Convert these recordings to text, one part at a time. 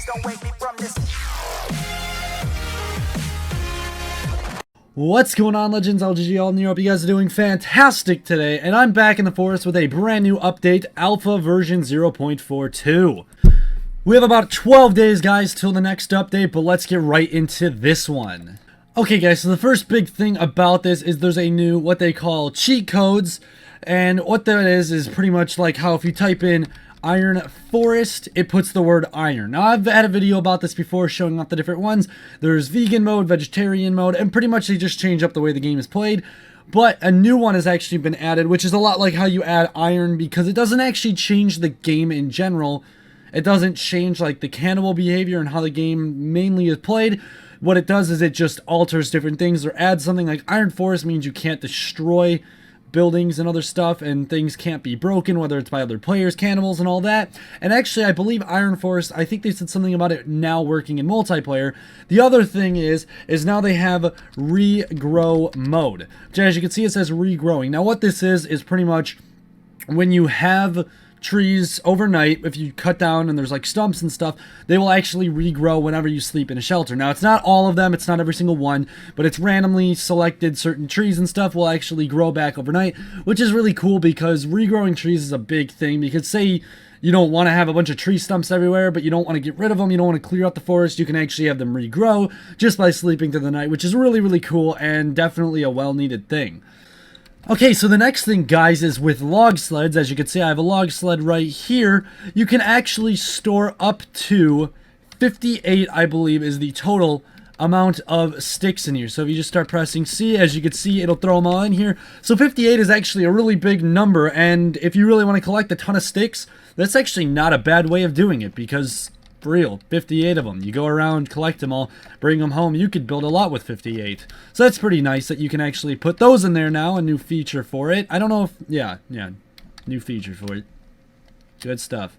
please don't wake me from this. What's going on, Legends? LGG Alden here. Hope you guys are doing fantastic today, and I'm back in the forest with a brand new update, Alpha version 0.42. We have about 12 days, guys, till the next update, but let's get right into this one. Okay, guys, so the first big thing about this is there's a new, what they call cheat codes, and what that is pretty much like how if you type in Iron Forest, it puts the word iron. Now, I've had a video about this before showing off the different ones. There's vegan mode, vegetarian mode, and pretty much they just change up the way the game is played. But a new one has actually been added, which is a lot like how you add iron, because it doesn't actually change the game in general. It doesn't change like the cannibal behavior and how the game mainly is played. What it does is it just alters different things, or adds something like Iron Forest means you can't destroy buildings and other stuff, and things can't be broken, whether it's by other players, cannibals, and all that. And actually, I believe Iron Forest, I think they said something about it now working in multiplayer. The other thing is now they have Regrow mode, which, as you can see, it says Regrowing. Now, what this is pretty much when you have trees overnight, if you cut down and there's like stumps and stuff, they will actually regrow whenever you sleep in a shelter. Now, it's not all of them, it's not every single one, but it's randomly selected. Certain trees and stuff will actually grow back overnight, which is really cool, because regrowing trees is a big thing. Because say you don't want to have a bunch of tree stumps everywhere, but you don't want to get rid of them, you don't want to clear out the forest, you can actually have them regrow just by sleeping through the night, which is really, really cool and definitely a well-needed thing. Okay, so the next thing, guys, is with log sleds. As you can see, I have a log sled right here. You can actually store up to 58, I believe, is the total amount of sticks in here. So if you just start pressing C, as you can see, it'll throw them all in here. So 58 is actually a really big number, and if you really want to collect a ton of sticks, that's actually not a bad way of doing it, because for real, 58 of them. You go around, collect them all, bring them home. You could build a lot with 58. So that's pretty nice that you can actually put those in there now. A new feature for it. I don't know if... Yeah, new feature for it. Good stuff.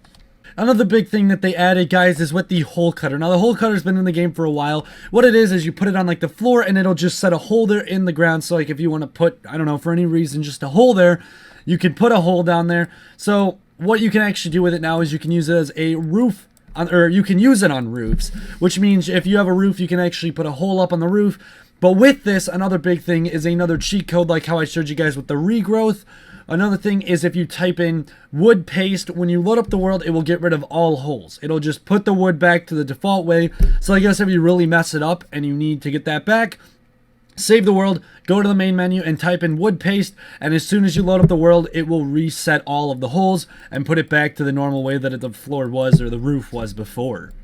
Another big thing that they added, guys, is with the hole cutter. Now, the hole cutter's been in the game for a while. What it is you put it on, like, the floor, and it'll just set a hole there in the ground. So, like, if you want to put, I don't know, for any reason, just a hole there, you can put a hole down there. So, what you can actually do with it now is you can use it as a roof, or you can use it on roofs, which means if you have a roof, you can actually put a hole up on the roof. But with this, another big thing is another cheat code, like how I showed you guys with the regrowth. Another thing is if you type in wood paste, when you load up the world, it will get rid of all holes. It'll just put the wood back to the default way. So I guess if you really mess it up and you need to get that back, save the world, go to the main menu, and type in wood paste, and as soon as you load up the world, it will reset all of the holes and put it back to the normal way that the floor was, or the roof was, before.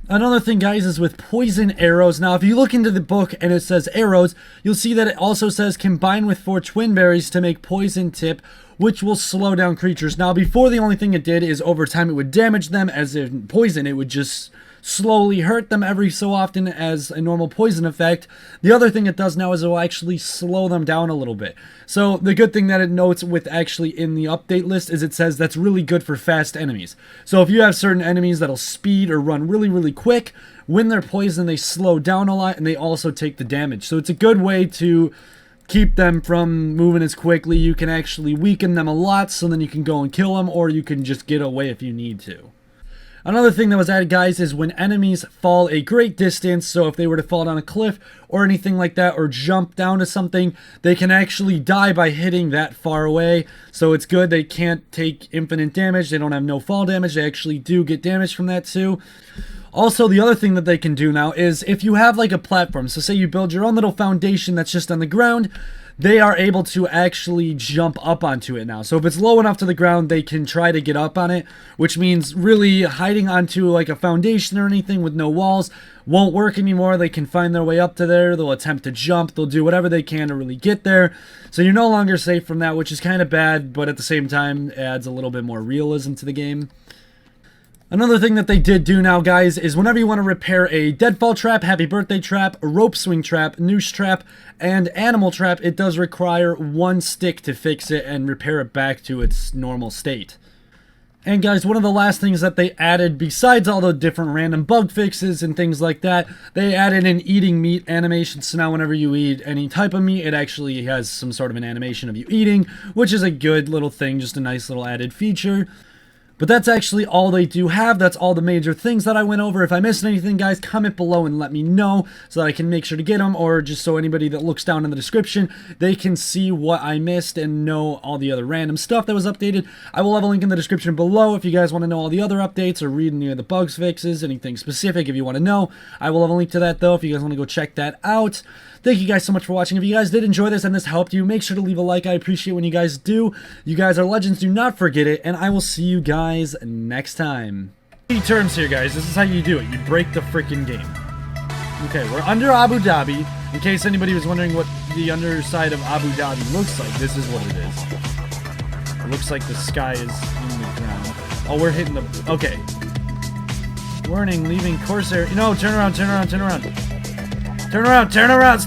Another thing, guys, is with poison arrows. Now, if you look into the book and it says arrows, you'll see that it also says combine with 4 twin berries to make poison tip, which will slow down creatures. Now, before, the only thing it did is over time it would damage them, as in poison, it would just slowly hurt them every so often as a normal poison effect. The other thing it does now is it will actually slow them down a little bit. So the good thing that it notes with actually in the update list is it says that's really good for fast enemies. So if you have certain enemies that'll speed or run really, really quick, when they're poisoned, they slow down a lot, and they also take the damage. So it's a good way to keep them from moving as quickly. You can actually weaken them a lot, so then you can go and kill them, or you can just get away if you need to. Another thing that was added, guys, is when enemies fall a great distance, so if they were to fall down a cliff or anything like that, or jump down to something, they can actually die by hitting that far away. So it's good. They can't take infinite damage. They don't have no fall damage. They actually do get damage from that too. Also, the other thing that they can do now is if you have like a platform, so say you build your own little foundation that's just on the ground, they are able to actually jump up onto it now. So if it's low enough to the ground, they can try to get up on it, which means really hiding onto like a foundation or anything with no walls won't work anymore. They can find their way up to there. They'll attempt to jump. They'll do whatever they can to really get there. So you're no longer safe from that, which is kind of bad, but at the same time adds a little bit more realism to the game. Another thing that they did do now, guys, is whenever you want to repair a deadfall trap, happy birthday trap, a rope swing trap, noose trap, and animal trap, it does require 1 stick to fix it and repair it back to its normal state. And guys, one of the last things that they added, besides all the different random bug fixes and things like that, they added an eating meat animation. So now whenever you eat any type of meat, it actually has some sort of an animation of you eating, which is a good little thing, just a nice little added feature. But that's actually all they do have. That's all the major things that I went over. If I missed anything, guys, comment below and let me know so that I can make sure to get them, or just so anybody that looks down in the description, they can see what I missed and know all the other random stuff that was updated. I will have a link in the description below if you guys want to know all the other updates or read any of the bugs fixes, anything specific if you want to know. I will have a link to that, though, if you guys want to go check that out. Thank you guys so much for watching. If you guys did enjoy this and this helped you, make sure to leave a like. I appreciate when you guys do. You guys are legends. Do not forget it. And I will see you guys next time. Key terms here, guys. This is how you do it. You break the freaking game. Okay, we're under Abu Dhabi. In case anybody was wondering what the underside of Abu Dhabi looks like, this is what it is. It looks like the sky is in the ground. Oh, we're hitting the... Okay. Warning, leaving course area. No, turn around, turn around, turn around. Turn around, turn around!